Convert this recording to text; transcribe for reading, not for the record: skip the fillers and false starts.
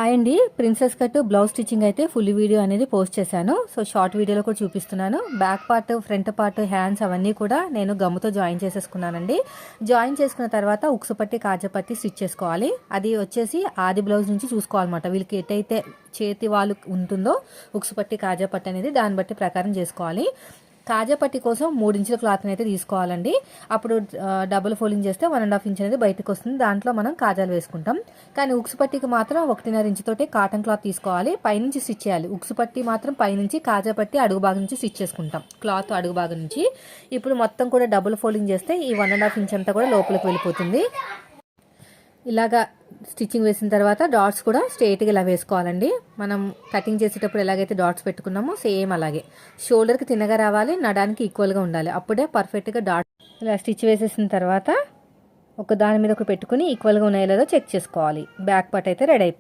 అండి princess cut blouse stitching అయితే full video అనేది పోస్ట్ చేశాను. సో షార్ట్ వీడియోలో కూడా చూపిస్తున్నాను. Back part, front part, hands అవన్నీ కూడా నేను గమ్ముతో జాయిన్ చేసేసుకున్నానండి. జాయిన్ చేసుకున్న తర్వాత ఉక్సు పట్టి, కాజా పట్టి స్టిచ్ చేసుకోవాలి. అది వచ్చేసి ఆది బ్లౌజ్ నుంచి చూసుకోవాలన్నమాట. వీళ్ళకి ఎటైతే చేతి వాళ్ళు ఉంటుందో ఉక్సు పట్టి, కాజా పట్టి అనేది దాన్ని బట్టి ప్రకారం చేసుకోవాలి. కాజా పట్టి కోసం 3 ఇంచుల క్లాత్ని అయితే తీసుకోవాలండి. అప్పుడు డబుల్ ఫోల్డింగ్ చేస్తే 1.5 ఇంచ్ అనేది బయటకు వస్తుంది. దాంట్లో మనం కాజాలు వేసుకుంటాం. కానీ ఉక్సు పట్టికి మాత్రం 1.5 ఇంచుతోటి కాటన్ క్లాత్ తీసుకోవాలి. పైనుంచి స్టిచ్ చేయాలి. ఉక్సు పట్టి మాత్రం పైనుంచి, కాజా పట్టి అడుగు భాగం నుంచి స్టిచ్ చేసుకుంటాం. క్లాత్ అడుగు భాగం నుంచి. ఇప్పుడు మొత్తం కూడా డబుల్ ఫోల్డింగ్ చేస్తే ఈ 1.5 ఇంచ్ అంతా కూడా లోపలికి వెళ్ళిపోతుంది. ఇలాగా స్టిచ్చింగ్ వేసిన తర్వాత డాట్స్ కూడా స్ట్రైట్గా ఇలా వేసుకోవాలండి. మనం కటింగ్ చేసేటప్పుడు ఎలాగైతే డాట్స్ పెట్టుకున్నామో సేమ్ అలాగే షోల్డర్కి తిన్నగా రావాలి, నడానికి ఈక్వల్గా ఉండాలి. అప్పుడే పర్ఫెక్ట్గా డాట్ ఇలా స్టిచ్ వేసేసిన తర్వాత ఒక దాని మీద ఒక పెట్టుకుని ఈక్వల్గా ఉన్నాయో లేదో చెక్ చేసుకోవాలి. బ్యాక్ పార్ట్ అయితే రెడీ అయిపోయింది.